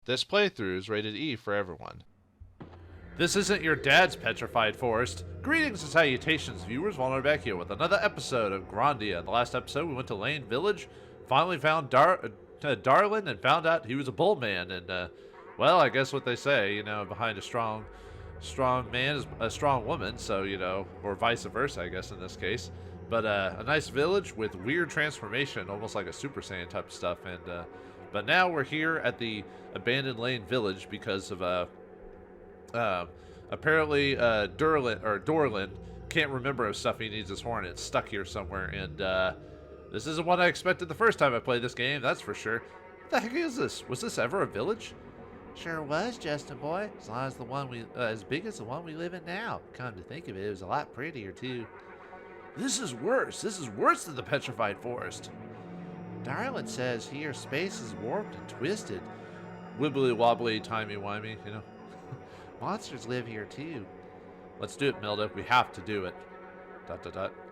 This playthrough is rated E for everyone. This isn't your dad's petrified forest. Greetings and salutations, viewers. Vauldemare back here with another episode of Grandia. In the last episode, we went to Laine Village, finally found Darlin, and found out he was a bull man. And, well, I guess what they say, you know, behind a strong man is a strong woman. So, you know, or vice versa, I guess, in this case. But a nice village with weird transformation, almost like a Super Saiyan type of stuff. And but now we're here at the abandoned Laine Village because of apparently Dorlin can't remember his stuff. He needs his horn. It's stuck here somewhere. And this isn't what I expected the first time I played this game. That's for sure. What the heck is this? Was this ever a village? Sure was, Justin boy. As long as the one as big as the one we live in now. Come to think of it, it was a lot prettier too. This is worse. This is worse than the petrified forest. Darlin says here space is warped and twisted. Wibbly wobbly, timey wimey, you know. Monsters live here too. Let's do it, Milda. We have to do it. ...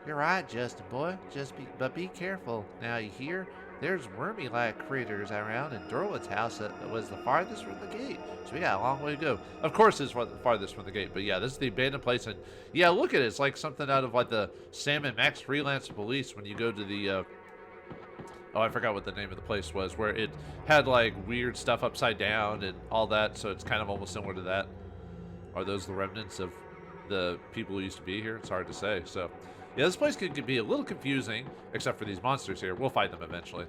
You're right, Justin boy. But be careful. Now you hear? There's wormy-like critters around, and Dorlin's house was the farthest from the gate. So we got a long way to go. Of course it's the farthest from the gate, but yeah, this is the abandoned place. And yeah, look at it. It's like something out of like the Sam and Max Freelance Police when you go to the... oh, I forgot what the name of the place was, where it had like weird stuff upside down and all that, so it's kind of almost similar to that. Are those the remnants of the people who used to be here? It's hard to say. So yeah, this place could be a little confusing, except for these monsters here. We'll fight them eventually.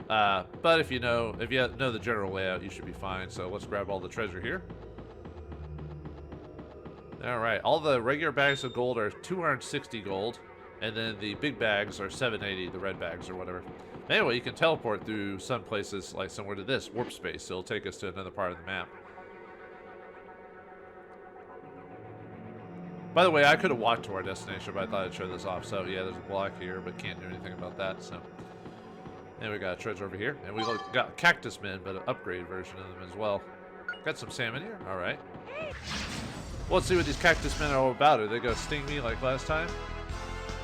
But if you know the general layout, you should be fine. So let's grab all the treasure here. All right, all the regular bags of gold are 260 gold, and then the big bags are 780, the red bags or whatever. Anyway, you can teleport through some places like similar to this, warp space. So it'll take us to another part of the map. By the way, I could have walked to our destination, but I thought I'd show this off. So yeah, there's a block here, but can't do anything about that. So, and we got a treasure over here, and we got cactus men, but an upgrade version of them as well. Got some salmon here. All right. Well, let's see what these cactus men are all about. Are they gonna sting me like last time,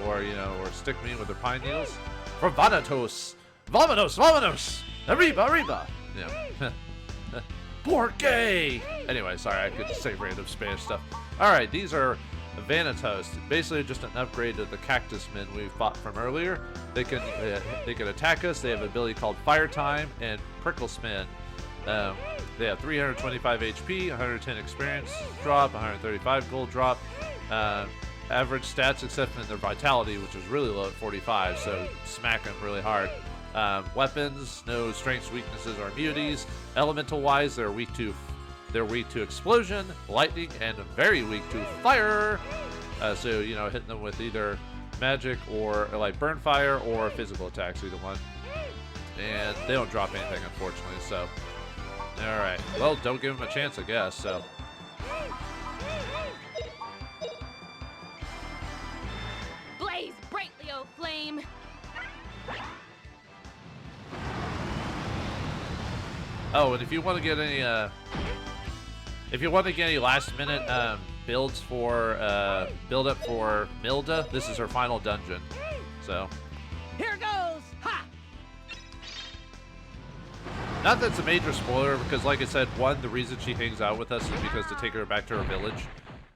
or you know, or stick me with their pine needles? For Vanatos, Vamonos, arriba. Yeah. Porque. Anyway, sorry, I could just say random Spanish stuff. All right, these are Vanatos, basically just an upgrade to the cactus men we fought from earlier. They can attack us. They have an ability called Fire Time and Prickle Spin. They have 325 HP, 110 experience drop, 135 gold drop. Average stats except in their vitality, which is really low at 45, so smack them really hard. Weapons, no strengths, weaknesses, or immunities. Elemental wise, they're weak to explosion, lightning, and very weak to fire. So you know, hitting them with either magic or like burn fire or physical attacks, either one. And they don't drop anything, unfortunately. So, all right. Well, don't give them a chance, I guess. So. Blaze brightly, O flame! Oh, and if you want to get any, last-minute builds for build-up for Milda, this is her final dungeon. So. Here goes! Ha! Not that it's a major spoiler, because like I said, one, the reason she hangs out with us is because to take her back to her village,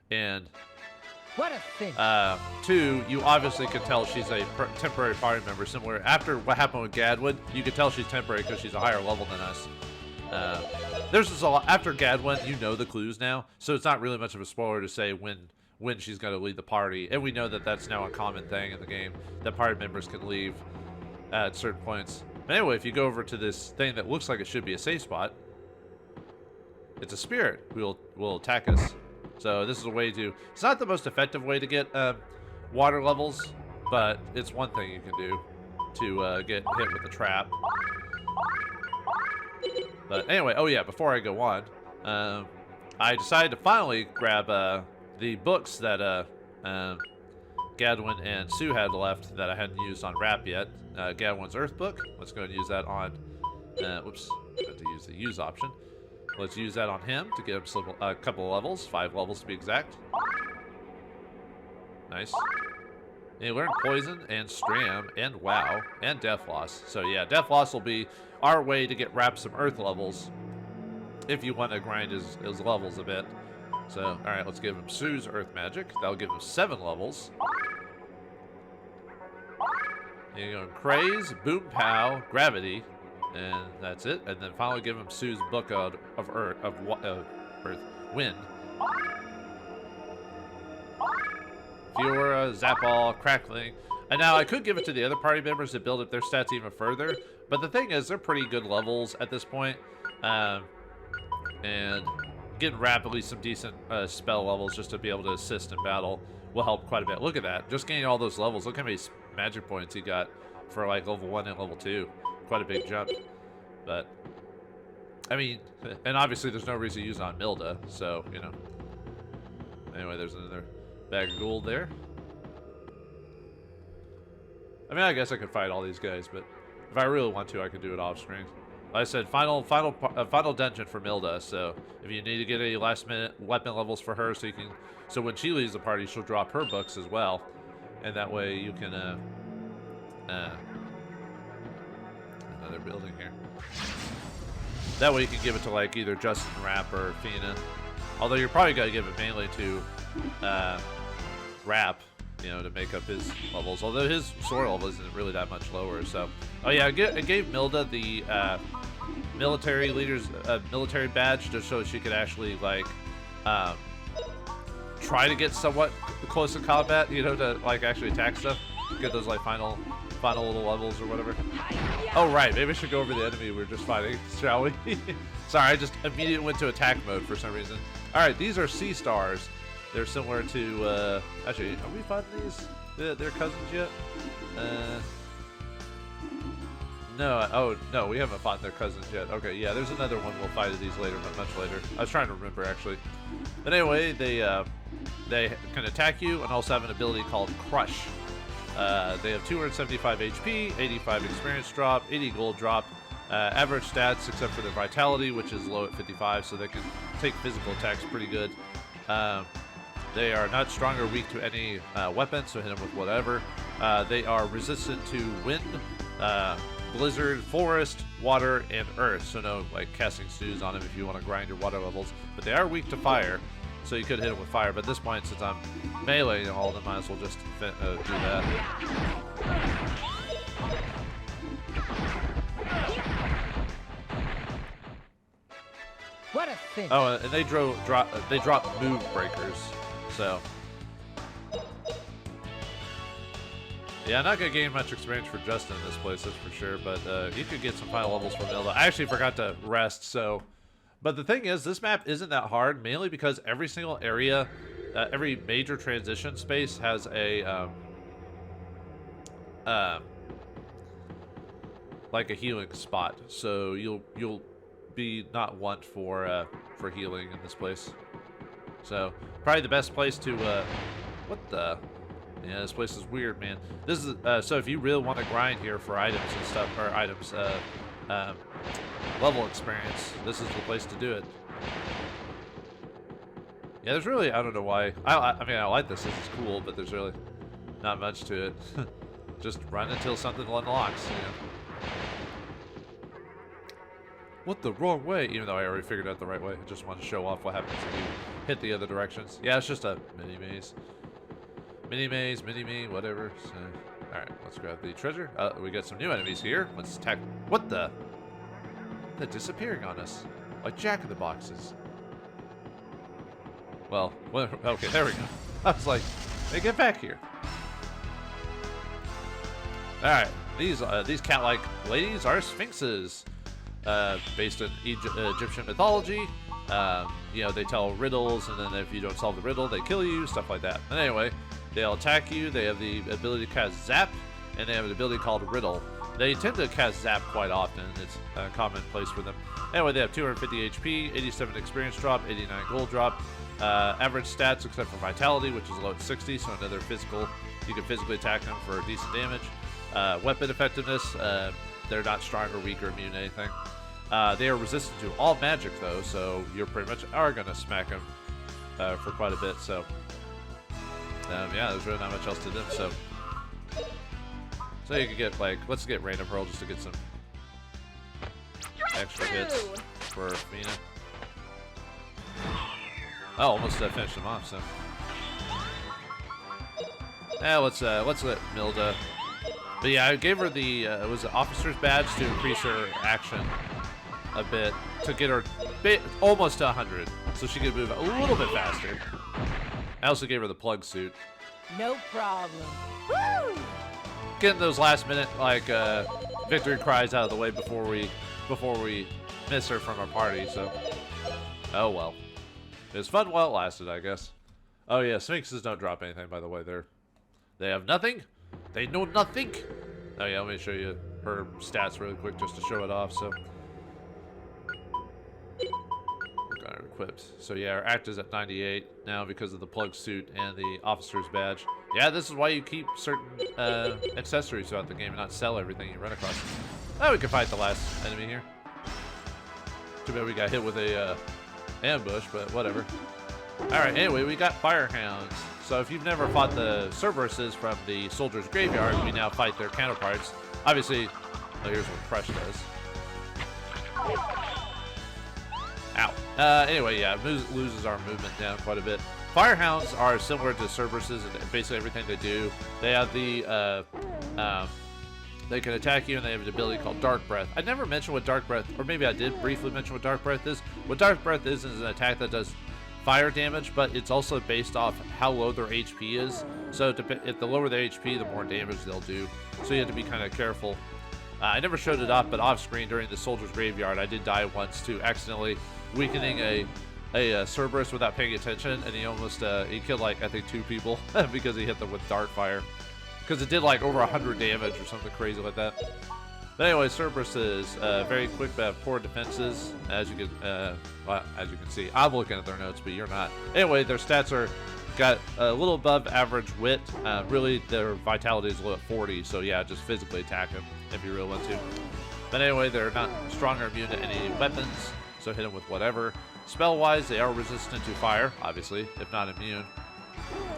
and what a thing. Two, you obviously can tell she's a temporary party member. Similar after what happened with Gadwin, you can tell she's temporary because she's a higher level than us. There's just a lot after Gadwin. You know the clues now, so it's not really much of a spoiler to say when she's going to lead the party, and we know that that's now a common thing in the game that party members can leave at certain points. But anyway, if you go over to this thing that looks like it should be a safe spot, it's a spirit who will attack us. So this is a way to... It's not the most effective way to get water levels, but it's one thing you can do to get hit with a trap. But anyway, oh yeah, before I go on, I decided to finally grab the books that Gadwin and Sue had left that I hadn't used on Wrap yet. Gadwin's Earth book. Let's go and use that on... whoops, got to use the use option. Let's use that on him to get him a couple of levels, 5 levels to be exact. Nice. And he learned Poison and Stram and Wow and Death Loss. So yeah, Death Loss will be our way to get Wrap some Earth levels. if you want to grind his levels a bit. So, all right, let's give him Sue's Earth Magic. That'll give him 7 levels. And you're going Craze, Boom Pow, Gravity, and that's it. And then finally give him Sue's Book of Earth, Wind. Fiora, Zapball, Crackling. And now I could give it to the other party members to build up their stats even further, but the thing is, they're pretty good levels at this point. And getting rapidly some decent spell levels just to be able to assist in battle will help quite a bit. Look at that. Just gaining all those levels. Look how many magic points he got for like level 1 and level 2. Quite a big jump. But, I mean, and obviously there's no reason to use it on Milda, so, you know. Anyway, there's another bag of gold there. I mean, I guess I could fight all these guys, but if I really want to, I could do it off screen. Like I said, final dungeon for Milda. So if you need to get any last-minute weapon levels for her, so when she leaves the party, she'll drop her books as well, and that way you can another building here. That way you can give it to like either Justin Rapp or Fina. Although you're probably gonna give it mainly to Rapp, you know, to make up his levels. Although his sword level isn't really that much lower. So, oh yeah, it gave Milda the military leader's military badge just so she could actually like try to get somewhat close to combat, you know, to like actually attack stuff, get those like final little levels or whatever. Oh right, maybe we should go over the enemy we were just fighting, shall we? Sorry, I just immediately went to attack mode for some reason. All right, these are sea stars. They're similar to actually, are we fighting these? Their cousins yet? No. Oh no, we haven't fought their cousins yet. Okay, yeah, there's another one we'll fight of these later, but much later. I was trying to remember actually. But anyway, they can attack you and also have an ability called Crush. They have 275 HP, 85 experience drop, 80 gold drop, average stats except for their vitality, which is low at 55, so they can take physical attacks pretty good. They are not strong or weak to any weapon, so hit them with whatever. They are resistant to wind, blizzard, forest, water, and earth, so no like casting stews on them if you want to grind your water levels. But they are weak to fire, so you could hit them with fire. But at this point, since I'm meleeing all of them, might as well just do that. What a thing. Oh, and they drop move breakers, so. Yeah, I'm not going to gain much experience for Justin in this place, that's for sure, but you could get some final levels from Milda. I actually forgot to rest, so. But the thing is, this map isn't that hard, mainly because every single area, every major transition space has a, like a healing spot. So you'll be not want for healing in this place. So probably the best place to, what the? Yeah, this place is weird, man. This is so if you really want to grind here for items and stuff, or items, level experience, this is the place to do it. Yeah, there's really, I don't know why. I mean, I like this. This is cool, but there's really not much to it. Just run until something unlocks, you know. What the wrong way? Even though I already figured out the right way. I just want to show off what happens if you hit the other directions. Yeah, it's just a mini maze. Mini maze, mini-me, whatever. So, alright, let's grab the treasure. We got some new enemies here. Let's attack. What the? They're disappearing on us. Like Jack-in-the-Boxes. Well, okay, there we go. I was like, hey, get back here. Alright, these cat-like ladies are sphinxes. Based in Egyptian mythology. You know, they tell riddles, and then if you don't solve the riddle, they kill you, stuff like that. And anyway, they'll attack you. They have the ability to cast Zap, and they have an ability called Riddle. They tend to cast Zap quite often. It's a commonplace for them. Anyway, they have 250 HP, 87 experience drop, 89 gold drop, average stats except for vitality, which is low at 60, so another physical. You can physically attack them for decent damage. Weapon effectiveness, they're not strong or weak or immune to anything. They are resistant to all magic, though, so you're pretty much are going to smack them for quite a bit, so. Yeah, there's really not much else to them, so you could get, like, let's get Random Pearl just to get some extra hits for Fina. Oh, almost finished him off, so. Yeah, let's let Milda. But yeah, I gave her the was it officer's badge to increase her action a bit to get her almost to 100, so she could move a little bit faster. I also gave her the plug suit. No problem. Woo! Getting those last minute like victory cries out of the way before we miss her from our party. So, oh well, it was fun while it lasted, I guess. Oh yeah, Sphinxes don't drop anything, by the way. They have nothing. They know nothing. Oh yeah, let me show you her stats really quick just to show it off. So, got her equipped. So yeah, her act is at 98 now because of the plug suit and the officer's badge. Yeah, this is why you keep certain accessories throughout the game and not sell everything you run across. Oh, we can fight the last enemy here. Too bad we got hit with a ambush, but whatever. Alright, anyway, we got Firehounds. So if you've never fought the Cerberuses from the Soldier's Graveyard, we now fight their counterparts. Obviously, oh, here's what Crush does. Ow. Anyway, yeah, loses our movement down quite a bit. Firehounds are similar to Cerberuses in basically everything they do. They have the, they can attack you, and they have an ability called Dark Breath. I never mentioned what Dark Breath, or maybe I did briefly mention what Dark Breath is. What Dark Breath is an attack that does fire damage, but it's also based off how low their HP is. So if the lower their HP, the more damage they'll do. So you have to be kind of careful. I never showed it up, but off screen during the Soldier's Graveyard, I did die once to accidentally weakening a Cerberus without paying attention, and he almost he killed like I think 2 people because he hit them with Dark Fire, because it did like over 100 damage or something crazy like that. But anyway, Cerberus is very quick but have poor defenses, as you can see. I'm looking at their notes, but you're not. Anyway, their stats are got a little above average wit. Really, their vitality is low at 40, so yeah, just physically attack them if you really want to. But anyway, they're not strong or immune to any weapons, so hit them with whatever. Spell-wise, they are resistant to fire, obviously, if not immune.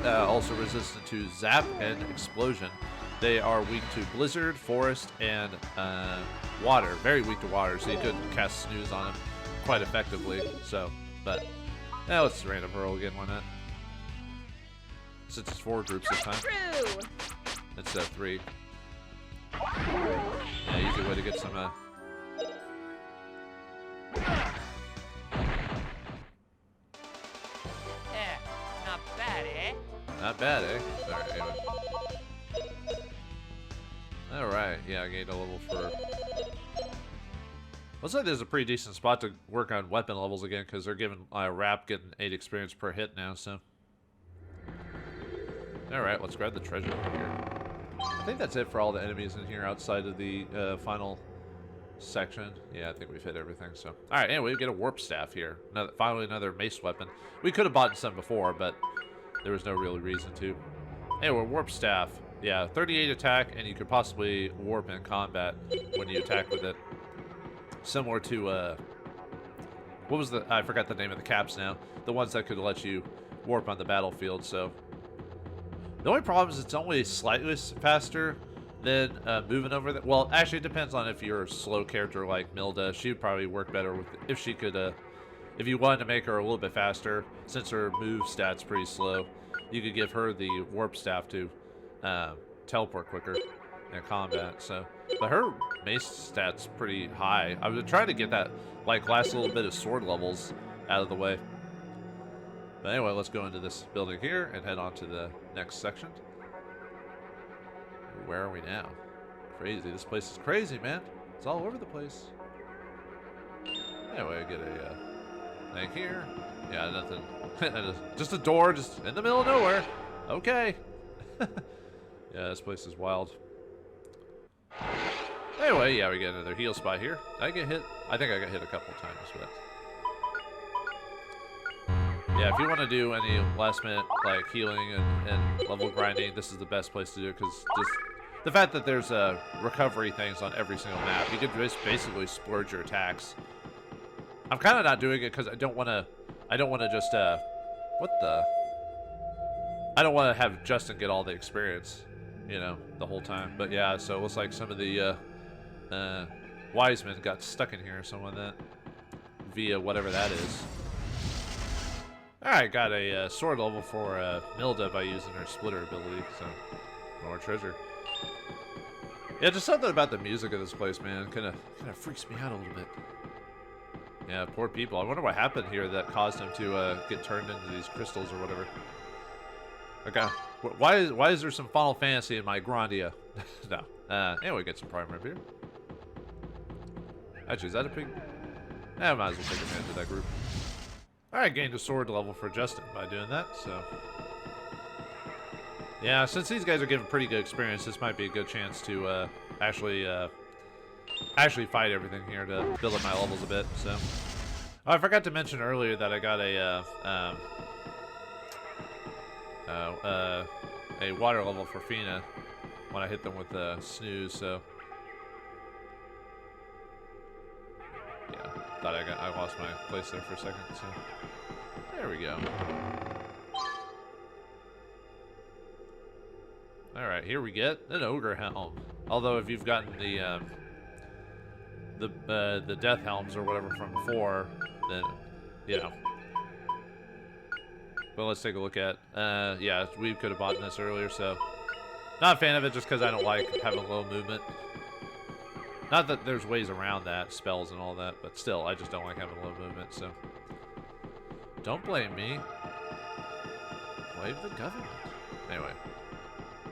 Also resistant to zap and explosion. They are weak to blizzard, forest, and water. Very weak to water, so you could cast snooze on them quite effectively. So, but now let's random hurl again. Why not? Since it's 4 groups this time. Instead of 3. Yeah, easy way to get some. Not bad, eh? Not bad, eh? Alright, anyway. Alright, yeah, I gained a level for... Looks like there's a pretty decent spot to work on weapon levels again, because they're giving Rap getting 8 experience per hit now, so... Alright, let's grab the treasure here. I think that's it for all the enemies in here outside of the final section. Yeah, I think we've hit everything, so... Alright, anyway, we get a warp staff here. Finally, another mace weapon. We could have bought some before, but there was no real reason to. Anyway, warp staff. Yeah, 38 attack, and you could possibly warp in combat when you attack with it. Similar to, what was the... I forgot the name of the caps now. The ones that could let you warp on the battlefield, so... The only problem is it's only slightly faster than moving over the... Well, actually, it depends on if you're a slow character like Milda. She would probably work better with... If she could, if you wanted to make her a little bit faster, since her move stat's pretty slow, you could give her the warp staff to teleport quicker in combat, so... But her mace stat's pretty high. I was trying to get that, like, last little bit of sword levels out of the way. But anyway, let's go into this building here and head on to the next section. Where are we now? Crazy. This place is crazy, man. It's all over the place. Anyway, I get a thing here. Yeah, nothing. Just a door just in the middle of nowhere. Okay. Yeah, this place is wild. Anyway, yeah, we get another heal spot here. I get hit. I think I got hit a couple times, but... Yeah, if you want to do any last minute like healing and level grinding, this is the best place to do it, because just the fact that there's recovery things on every single map, you can just basically splurge your attacks. I'm kind of not doing it because I don't want to just what the? I don't want to have Justin get all the experience, you know, the whole time. But yeah, so it looks like some of the wise men got stuck in here or something like that via whatever that is. Alright, got a sword level for Milda by using her splitter ability, so more treasure. Yeah, just something about the music of this place, man. Kind of freaks me out a little bit. Yeah, poor people. I wonder what happened here that caused them to get turned into these crystals or whatever. Okay, why is there some Final Fantasy in my Grandia? No. Anyway, get some prime rib here. Actually, is that a pig? I might as well take advantage of that group. Alright, gained a sword level for Justin by doing that, so... Yeah, since these guys are giving pretty good experience, this might be a good chance to actually fight everything here to build up my levels a bit, so... Oh, I forgot to mention earlier that I got a water level for Fina when I hit them with the snooze, so... Yeah, thought I lost my place there for a second, so... There we go. Alright, here we get an ogre helm. Although if you've gotten the death helms or whatever from 4, then, you know. But let's take a look at, yeah, we could have bought this earlier, so. Not a fan of it just because I don't like having low movement. Not that there's ways around that, spells and all that, but still, I just don't like having low movement, so. Don't blame me. Blame the government. Anyway.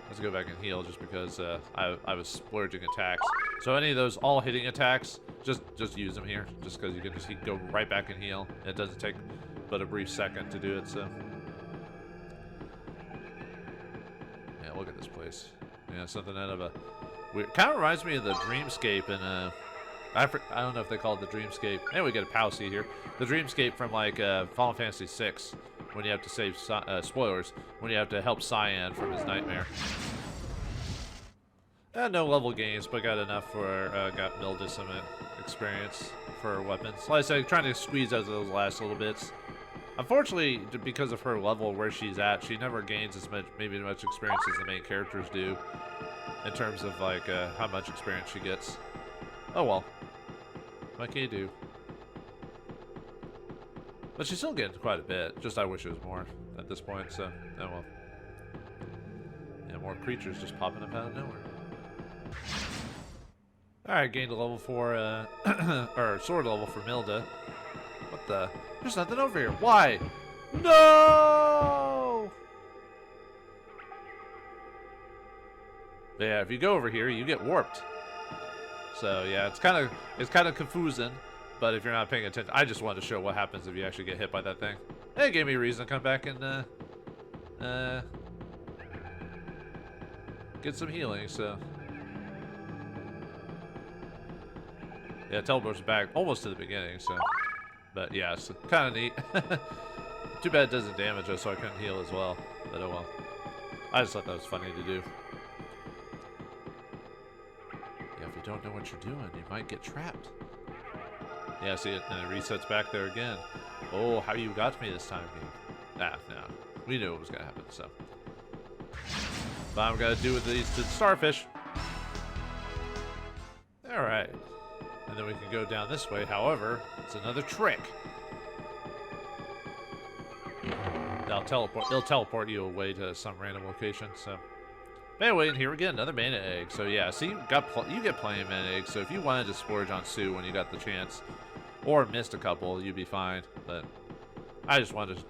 Let's go back and heal just because I was splurging attacks. So any of those all hitting attacks, just use them here. Just because you can just go right back and heal. It doesn't take but a brief second to do it, so. Yeah, look at this place. Yeah, something out of a weird... Kind of reminds me of the Dreamscape in I don't know if they call it the Dreamscape. Anyway, we get a Palsy here. The Dreamscape from like Final Fantasy VI. When you have to save, spoilers, when you have to help Cyan from his nightmare. No level gains, but got enough for, got Milda some experience for weapons. Like I said, trying to squeeze out those last little bits. Unfortunately, because of her level where she's at, she never gains as much, maybe as much experience as the main characters do. In terms of, like, how much experience she gets. Oh well. What can you do? But she's still getting quite a bit. Just I wish it was more at this point, so, oh well. Yeah, more creatures just popping up out of nowhere. Alright, gained a level for, or sword level for Milda. What the? There's nothing over here. Why? No! But yeah, if you go over here, you get warped. So yeah, it's kind of confusing. But if you're not paying attention, I just wanted to show what happens if you actually get hit by that thing. It gave me a reason to come back and get some healing. So yeah, teleports back almost to the beginning. So, but yeah, it's kind of neat. Too bad it doesn't damage us, so I couldn't heal as well. But oh well. I just thought that was funny to do. Yeah, if you don't know what you're doing, you might get trapped. Yeah, see it, and it resets back there again. Oh, how you got me this time, game? Ah, no. We knew it was gonna happen, so. But I'm gonna do with these to the starfish. Alright. And then we can go down this way. However, it's another trick. They'll teleport you away to some random location, so. Anyway, and here we get another mana egg. So yeah, see, you get plenty of mana eggs. So if you wanted to splurge on Sue when you got the chance, or missed a couple, you'd be fine. But I just wanted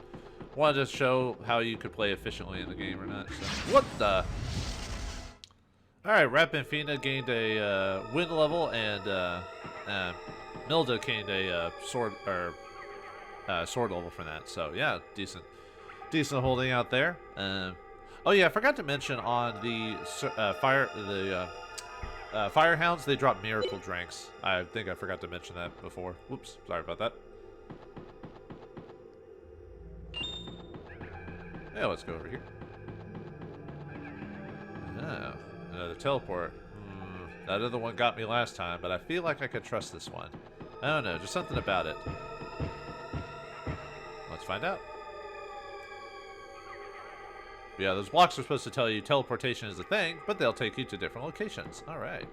to show how you could play efficiently in the game or not. So. What the? All right, Rep and Fina gained a wind level, and Milda gained a sword level for that. So yeah, decent holding out there. Oh yeah, I forgot to mention on the Firehounds, they drop miracle drinks. I think I forgot to mention that before. Whoops, sorry about that. Yeah, let's go over here. Oh, another teleport. That other one got me last time, but I feel like I could trust this one. I don't know, just something about it. Let's find out. Yeah, those blocks are supposed to tell you teleportation is a thing, but they'll take you to different locations. All right.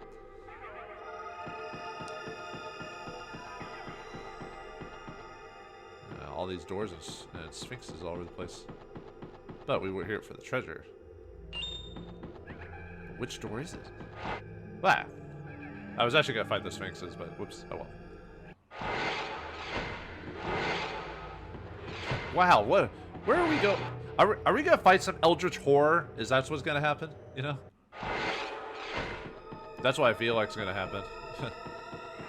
all these doors and sphinxes all over the place. But we were here for the treasure. Which door is it? Ah! I was actually gonna fight the sphinxes, but whoops, oh well. Wow, what? Where are we going? Are we gonna fight some eldritch horror? Is that what's gonna happen? You know? That's what I feel like is gonna happen.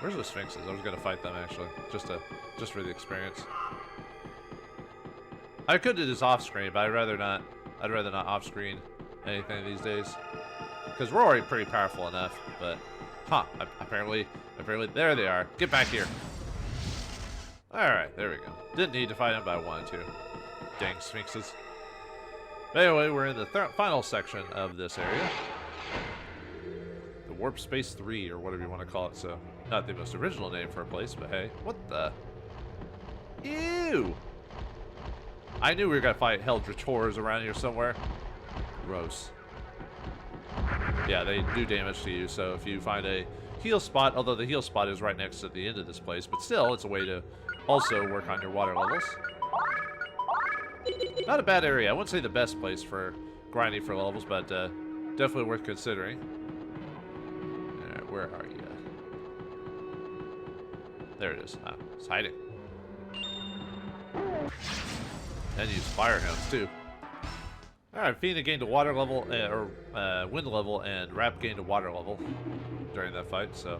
Where's the sphinxes? I was gonna fight them actually, just for the experience. I could do this off screen, but I'd rather not. I'd rather not off screen anything these days, because we're already pretty powerful enough. But, apparently, there they are. Get back here. All right, there we go. Didn't need to fight them, but I wanted to. Dang sphinxes. But anyway, we're in the final section of this area. The Warp Space 3, or whatever you want to call it. So, not the most original name for a place, but hey, what the? Ew! I knew we were gonna fight eldritch horrors around here somewhere. Gross. Yeah, they do damage to you, so if you find a heal spot, although the heal spot is right next to the end of this place, but still, it's a way to also work on your water levels. Not a bad area. I wouldn't say the best place for grinding for levels, but definitely worth considering. Alright, where are you? There it is. Ah, it's hiding. And use fire hounds too. Alright, Fina gained a water level, or wind level, and Rap gained a water level during that fight, so.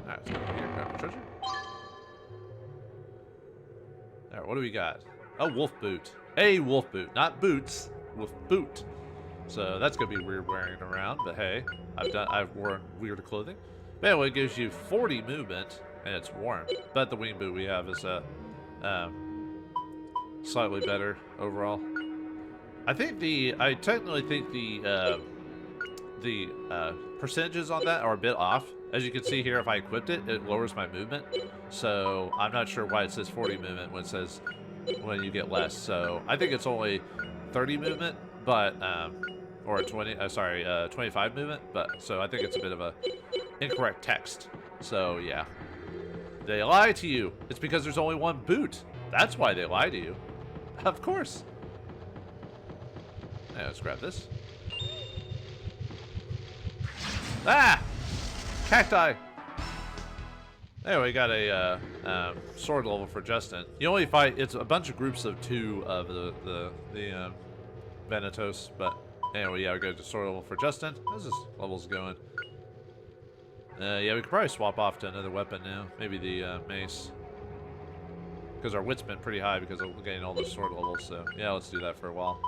Alright, let's go here, grab the treasure. Alright, what do we got? A wolf boot. A wolf boot. Not boots, wolf boot. So that's gonna be weird wearing it around, but hey, I've worn weird clothing. But anyway, it gives you 40 movement, and it's warm. But the wing boot we have is slightly better overall. I technically think the percentages on that are a bit off. As you can see here, if I equipped it, it lowers my movement. So I'm not sure why it says 40 movement when it says when you get less. So I think it's only 30 movement, but or 25 movement. But so I think it's a bit of a incorrect text. So yeah, they lie to you. It's because there's only one boot. That's why they lie to you. Of course. Yeah, let's grab this. Ah! Cacti! Anyway, we got a sword level for Justin. You only fight, it's a bunch of groups of 2 of the Venatos, but anyway, yeah, we got a sword level for Justin. How's this levels going? Yeah, we could probably swap off to another weapon now. Maybe the mace. Because our wit's been pretty high because of getting all those sword levels, so yeah, let's do that for a while.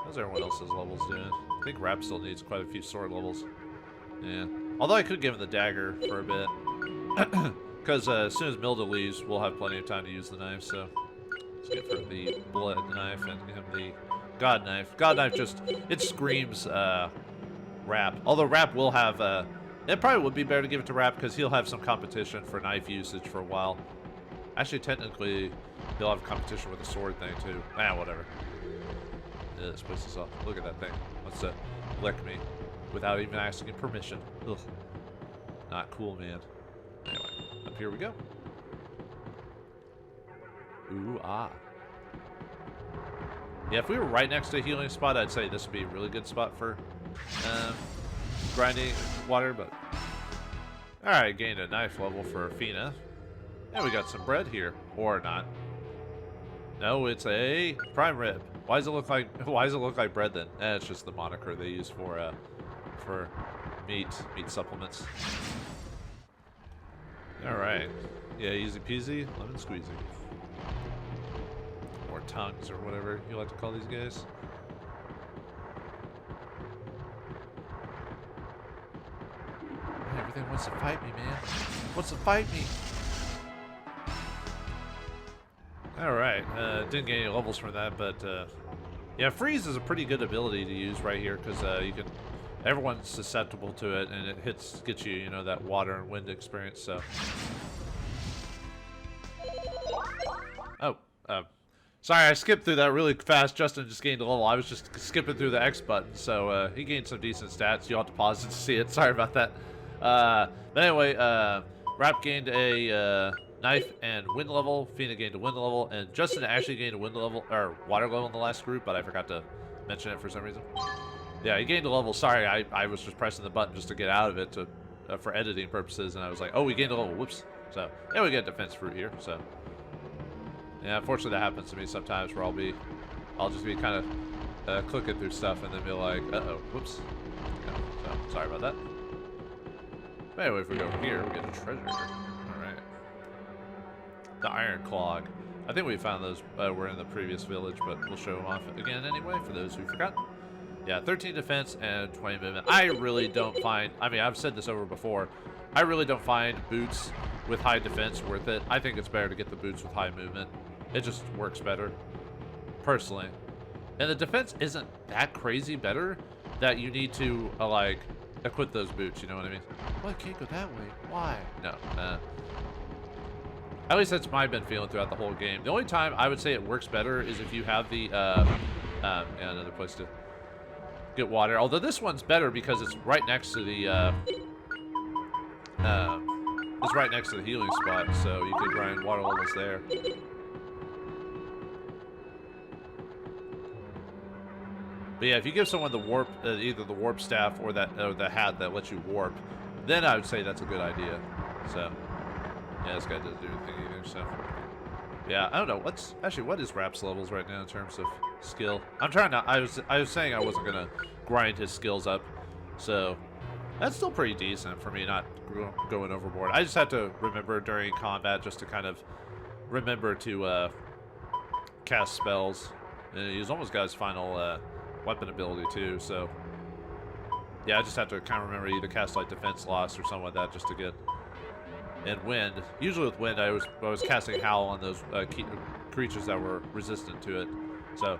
How's everyone else's levels doing? I think Rap still needs quite a few sword levels. Yeah. Although I could give him the dagger for a bit. Because as soon as Milda leaves, we'll have plenty of time to use the knife, so let's get for the blood knife and give him the god knife. God knife just, it screams Rap. Although Rap will have, it probably would be better to give it to Rap because he'll have some competition for knife usage for a while. Actually, technically, he'll have competition with the sword thing too. Ah, whatever. Yeah, this place is off. Look at that thing. Wants to lick me without even asking permission. Ugh. Not cool, man. Anyway, up here we go. Ooh, ah. Yeah, if we were right next to a healing spot, I'd say this would be a really good spot for grinding water, but... Alright, gained a knife level for Fina. And we got some bread here. Or not. No, it's a prime rib. Why does it look like bread then? It's just the moniker they use for meat supplements. Alright. Yeah, easy peasy, lemon squeezy. Or tongues or whatever you like to call these guys. Everything wants to fight me, man. Wants to fight me. Alright, didn't get any levels from that, but yeah, freeze is a pretty good ability to use right here because everyone's susceptible to it, and it gets you, that water and wind experience. So, sorry, I skipped through that really fast. Justin just gained a level. I was just skipping through the X button, so he gained some decent stats. You'll have to pause it to see it. Sorry about that. But anyway, Rap gained a knife and wind level. Fina gained a wind level, and Justin actually gained a wind level or water level in the last group, but I forgot to mention it for some reason. Yeah, he gained a level. Sorry, I was just pressing the button just to get out of it to for editing purposes, and I was like, oh, we gained a level. Whoops. So yeah, we get defense fruit here. So yeah, unfortunately that happens to me sometimes where I'll just be kind of clicking through stuff and then be like, uh-oh, whoops. Yeah, so sorry about that. But anyway, if we go over here, we get a treasure. Alright. The Iron Clog. I think we found those were in the previous village, but we'll show them off again anyway for those who forgot. Yeah, 13 defense and 20 movement. I really don't find, I mean, I've said this over before, I really don't find boots with high defense worth it. I think it's better to get the boots with high movement. It just works better, personally. And the defense isn't that crazy better that you need to, like, equip those boots, you know what I mean? Well, it can't go that way. Why? No. At least that's my been feeling throughout the whole game. The only time I would say it works better is if you have the, yeah, another place to get water. Although this one's better because it's right next to the, it's right next to the healing spot, so you could grind water levels there. But yeah, if you give someone the warp, either the warp staff or the hat that lets you warp, then I would say that's a good idea. So yeah, this guy doesn't do anything either. So yeah, I don't know what is Rap's levels right now in terms of skill. I'm trying to. I was saying I wasn't gonna grind his skills up, so that's still pretty decent for me, not going overboard. I just had to remember during combat just to kind of remember to cast spells. And he's almost got his final weapon ability too, so yeah, I just have to kind of remember either cast like defense loss or something like that just to get. And wind, usually with wind, I was casting howl on those creatures that were resistant to it. So,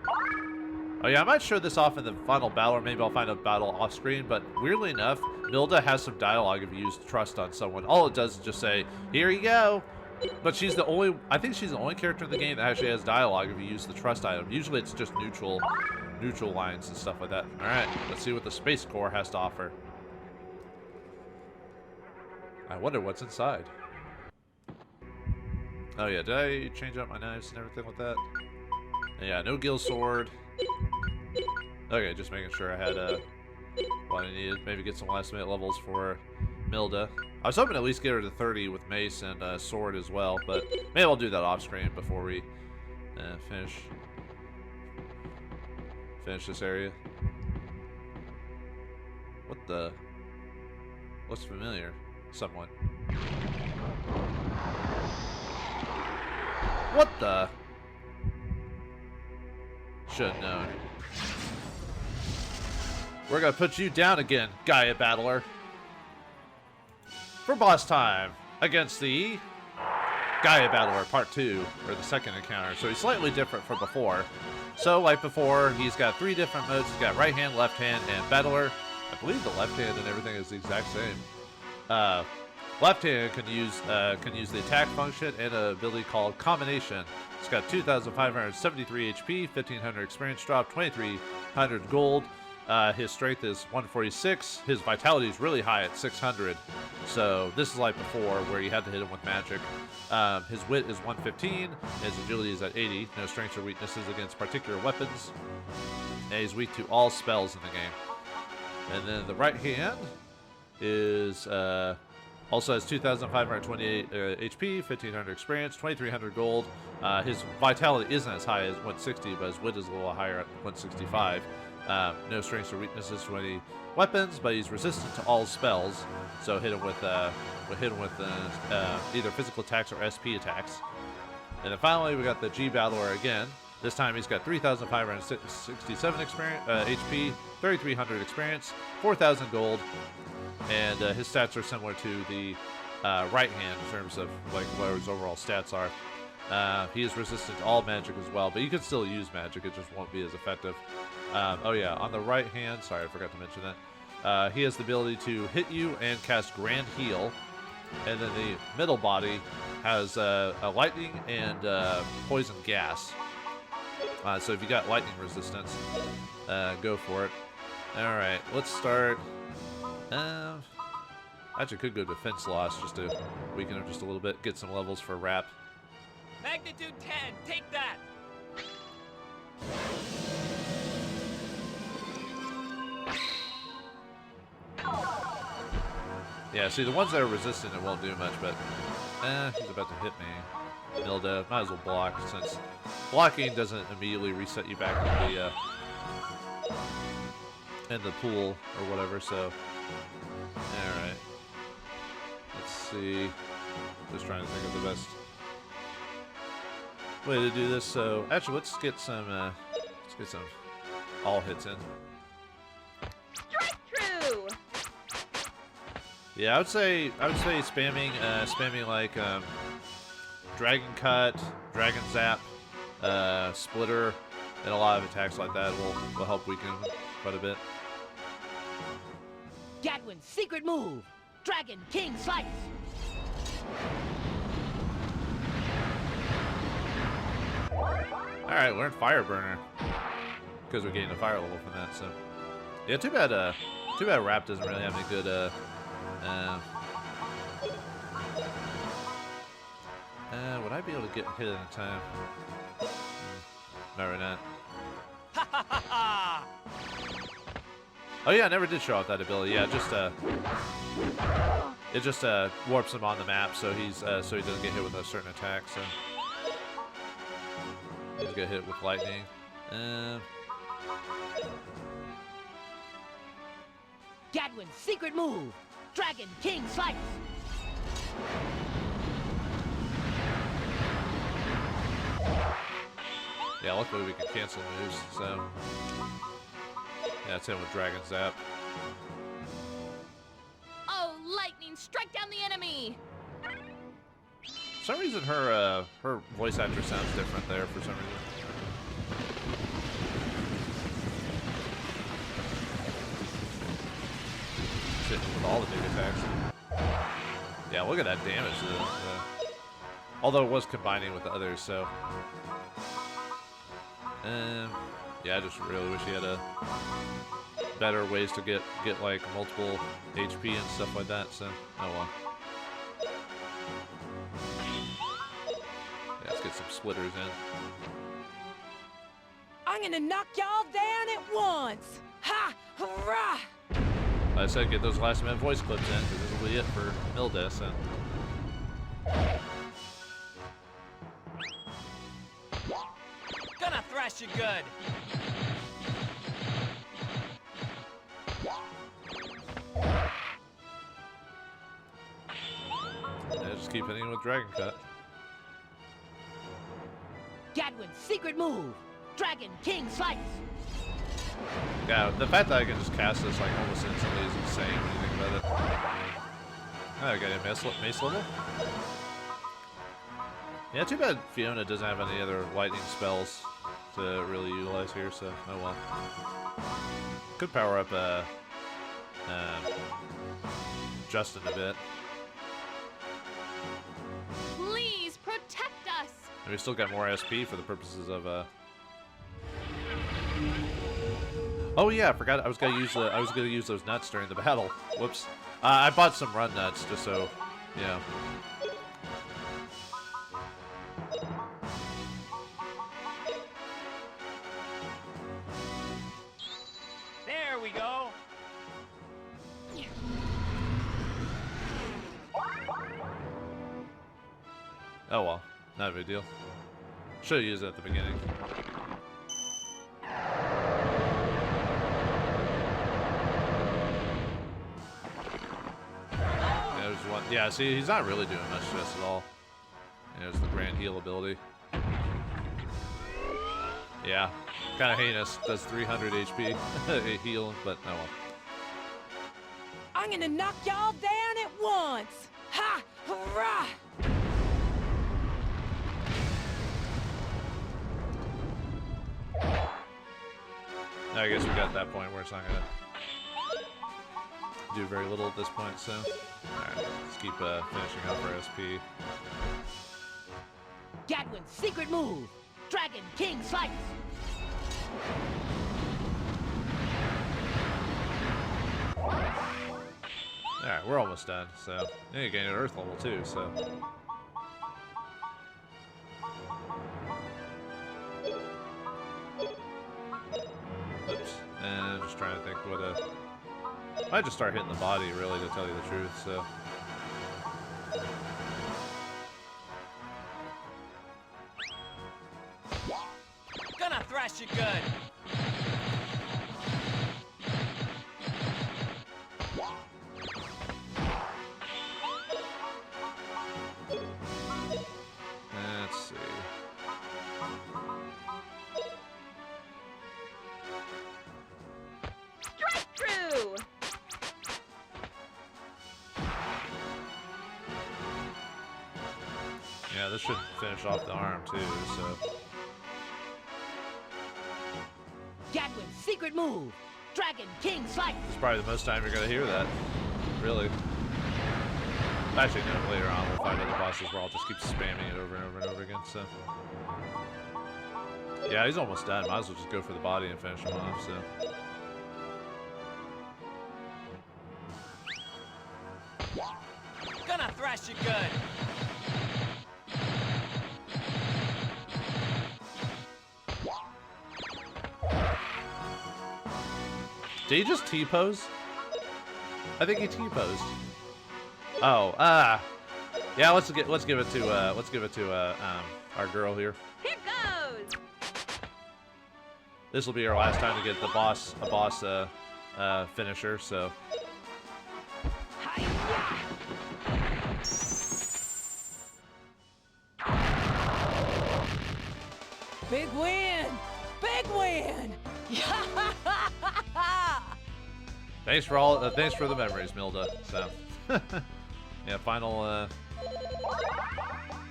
oh yeah, I might show this off in the final battle, or maybe I'll find a battle off screen. But weirdly enough, Milda has some dialogue if you use trust on someone. All it does is just say, "Here you go." But she's the only, I think she's the only character in the game that actually has dialogue if you use the trust item. Usually it's just neutral lines and stuff like that. All right, let's see what the Space Corps has to offer. I wonder what's inside. Oh yeah, did I change out my knives and everything with that? Yeah, no gill sword. Okay, just making sure I had what I needed. Maybe get some last minute levels for Milda. I was hoping to at least get her to 30 with mace and sword as well, but maybe I'll do that off screen before we finish this area. What the? Looks familiar. Somewhat. What the? Should've known. We're gonna put you down again, Gaia Battler. For boss time against the Gaia Battler Part 2, or the second encounter. So he's slightly different from before. So like before, he's got 3 different modes. He's got right hand, left hand, and Battler. I believe the left hand and everything is the exact same. Left hand can use the attack function and an ability called Combination. It's got 2,573 HP, 1,500 experience drop, 2,300 gold. His strength is 146. His vitality is really high at 600. So this is like before, where you had to hit him with magic. His wit is 115. His agility is at 80. No strengths or weaknesses against particular weapons. And he's weak to all spells in the game. And then the right hand is also has 2,528 HP, 1,500 experience, 2,300 gold. His vitality isn't as high as 160, but his wit is a little higher at 165. No strengths or weaknesses to any weapons, but he's resistant to all spells. So hit him with either physical attacks or SP attacks. And then finally, we got the G Battler again. This time he's got 3,567 experience, HP, 3,300 experience, 4,000 gold, and his stats are similar to the right hand in terms of like what his overall stats are. He is resistant to all magic as well, but you can still use magic, it just won't be as effective. Oh yeah, on the right hand, sorry, I forgot to mention that. He has the ability to hit you and cast Grand Heal. And then the middle body has a lightning and poison gas. So if you got lightning resistance, go for it. Alright, let's start. Actually, could go defense loss just to weaken him just a little bit, get some levels for Wrap. Magnitude 10, take that! Yeah, see, the ones that are resistant, it won't do much, but he's about to hit me. Milda, might as well block, since blocking doesn't immediately reset you back in the pool or whatever, so alright. Let's see. Just trying to think of the best way to do this. So actually let's get some all hits in. Strike true. Yeah, I would say spamming like Dragon Cut, Dragon Zap, Splitter, and a lot of attacks like that will help weaken him quite a bit. Gadwin's secret move! Dragon King Slice! Alright, learn Fire Burner. Because we're getting a fire level from that, so. Yeah, too bad Wrap doesn't really have any good would I be able to get hit in a time? No, we're not. Ha ha ha ha! Oh yeah, I never did show off that ability. Yeah, it just warps him on the map, so he doesn't get hit with a certain attack. So he'll get hit with lightning. Gadwin's secret move! Dragon King Slice! Yeah, luckily we can cancel moves, so yeah, it's him with Dragon Zap. Oh, lightning! Strike down the enemy! For some reason, her voice actor sounds different there. For some reason. Hitting with all the big attacks. Yeah, look at that damage. Although it was combining with the others, so. Yeah, I just really wish he had a better ways to get like multiple HP and stuff like that. So, oh well. Yeah, let's get some splitters in. I'm gonna knock y'all down at once! Ha! Hurrah! Like I said, get those last minute voice clips in, because this will be it for Milda. So. Gonna thrash you good! Yeah, just keep hitting with Dragon Cut. Gadwin's secret move! Dragon King Slice! Yeah, the fact that I can just cast this like almost instantly is insane when you think about it. Oh, I got a mace level. Yeah, too bad Fiona doesn't have any other lightning spells to really utilize here, so oh well. Could power up Justin a bit. Please protect us! And we still got more SP for the purposes of Oh yeah, I forgot I was gonna use those nuts during the battle. Whoops. I bought some run nuts just so, you know. There we go! Oh well, not a big deal. Should have used it at the beginning. Yeah, see, he's not really doing much to us at all. There's the Grand Heal ability. Yeah, kind of heinous. Does 300 HP heal, but oh well. I'm gonna knock y'all down at once! Ha! Hurrah! I guess we got that point where it's not gonna do very little at this point, so. Alright, let's keep finishing up our SP. Gadwin's secret move! Dragon King Slice! Alright, we're almost done, so. And you gain an Earth level too, so. Oops. And just trying to think what I might just start hitting the body, really, to tell you the truth, so. Gonna thrash you good. Let's see. Strike through. Yeah, this should finish off the arm too, so. Gatwin's secret move. Dragon King Slice. It's probably the most time you're gonna hear that. Really. Actually, no, later on we'll find other bosses where I'll just keep spamming it over and over and over again, so. Yeah, he's almost done. Might as well just go for the body and finish him off, so. Gonna thrash you good. Did he just T-pose? I think he T-posed. Oh, yeah. Let's give it to our girl here. Here goes. This will be our last time to get a boss finisher. So. Big win! Big win! Thanks for the memories, Milda. So, yeah, final.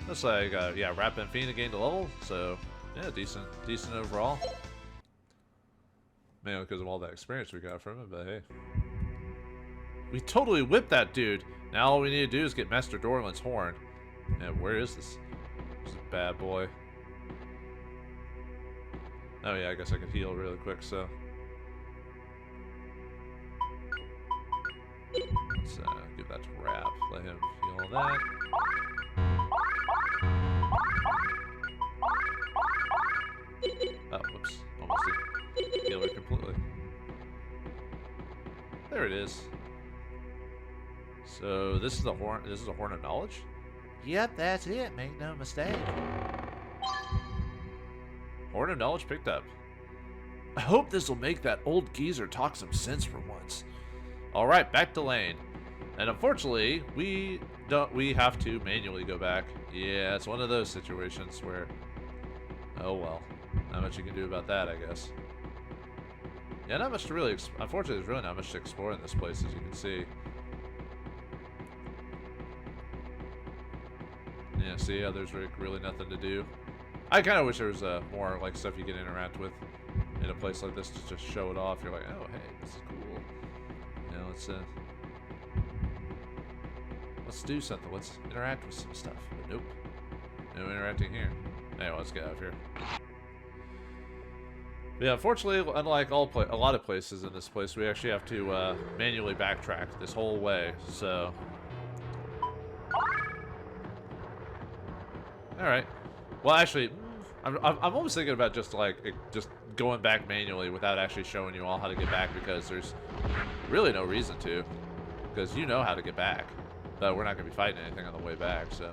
Looks like yeah, Rap and Fiend gained a level. So, yeah, decent overall. Mainly because of all that experience we got from it, but hey, we totally whipped that dude. Now all we need to do is get Master Dorland's horn. And where is this? This bad boy. Oh yeah, I guess I could heal really quick. So. Let's give that to Rap. Let him heal that. Oh, whoops. Almost didn't heal it completely. There it is. So this is the horn. This is a horn of knowledge. Yep, that's it. Make no mistake. Horn of knowledge picked up. I hope this will make that old geezer talk some sense for once. All right, back to Laine. And unfortunately, we have to manually go back. Yeah, it's one of those situations where, oh well, not much you can do about that, I guess. Yeah, not much to really, unfortunately, there's really not much to explore in this place, as you can see. Yeah, see how there's really nothing to do. I kind of wish there was more like stuff you can interact with in a place like this to just show it off. You're like, oh hey, this is cool. You know, let's do something. Let's interact with some stuff. But nope, no interacting here. Anyway, let's get out of here. But yeah, unfortunately, unlike a lot of places in this place, we actually have to manually backtrack this whole way. So, all right. Well, actually, I'm almost thinking about just going back manually without actually showing you all how to get back, because there's really no reason to, because you know how to get back, but we're not going to be fighting anything on the way back, so.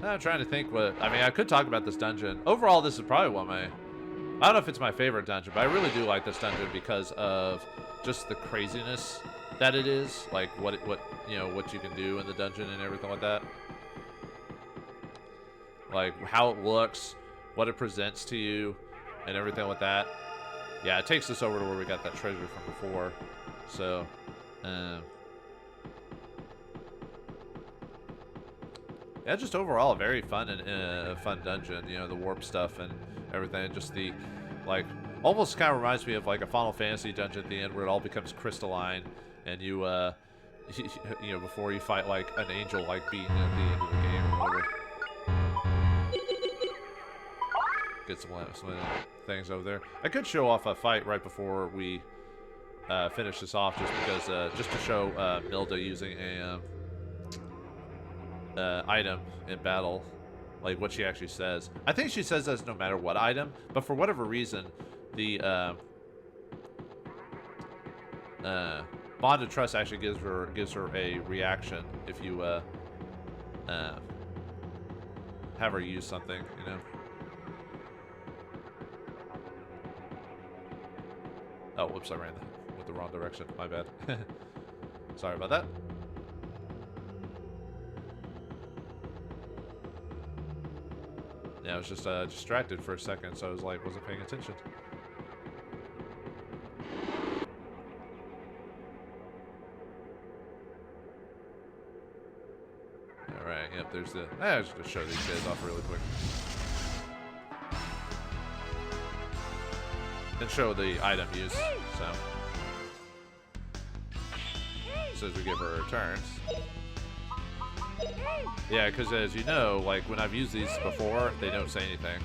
I'm trying to think what, I mean, I could talk about this dungeon. Overall, this is probably one of my, I don't know if it's my favorite dungeon, but I really do like this dungeon because of just the craziness that it is, like what you can do in the dungeon and everything like that. Like how it looks, what it presents to you, and everything like that. Yeah, it takes us over to where we got that treasure from before. So, yeah, just overall a very fun and fun dungeon. You know, the warp stuff and everything. Just the, like, almost kind of reminds me of like a Final Fantasy dungeon at the end where it all becomes crystalline, and you you know, before you fight like an angel like being at the end of the game or whatever. Get some last minute. things over there. I could show off a fight right before we finish this off, just because, just to show Milda using a item in battle, like what she actually says. I think she says this no matter what item, but for whatever reason, the Bond of Trust actually gives her a reaction if you have her use something, you know. Oh, whoops! I ran with the wrong direction. My bad. Sorry about that. Yeah, I was just distracted for a second, so I was like, wasn't paying attention. Alright, yep, there's the... I was just show these guys off really quick. And show the item use, so... So as we give her turns. Yeah, because as you know, like when I've used these before, they don't say anything.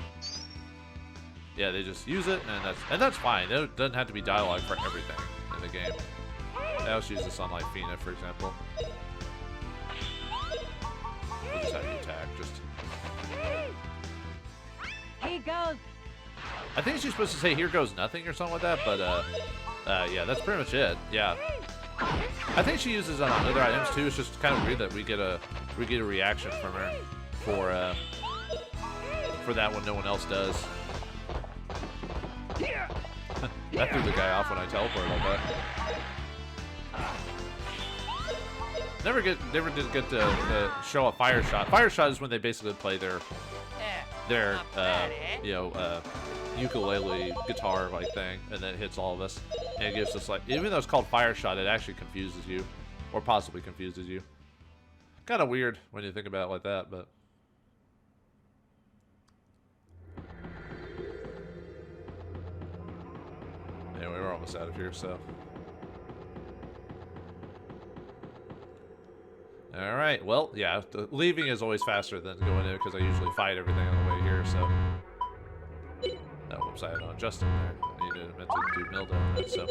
Yeah, they just use it, and that's fine. It doesn't have to be dialogue for everything in the game. I also use this on like Fina, for example. We'll just have you attack, just. Here goes. I think she's supposed to say "Here goes nothing" or something like that, but yeah, that's pretty much it. Yeah. I think she uses it on other items too. It's just kind of weird that we get a reaction from her for that one no one else does. That threw the guy off when I teleported like that. Never did get to show a fire shot. Fire shot is when they basically play their you know, ukulele guitar like thing, and then it hits all of us, and it gives us like, even though it's called fire shot, it actually confuses you, or possibly confuses you. Kind of weird when you think about it like that, but anyway, we're almost out of here, so. All right, well, yeah, leaving is always faster than going in because I usually fight everything on the way here, so. Oh, whoops, I had on Justin there. I meant to do Milda on that, so.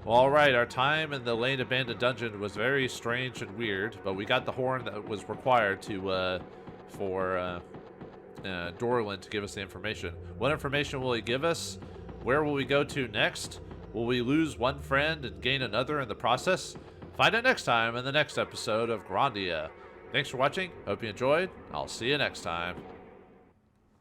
Well, all right, our time in the Laine Abandoned Dungeon was very strange and weird, but we got the horn that was required to, for Dorlin to give us the information. What information will he give us? Where will we go to next? Will we lose one friend and gain another in the process? Find out next time in the next episode of Grandia. Thanks for watching. Hope you enjoyed. I'll see you next time.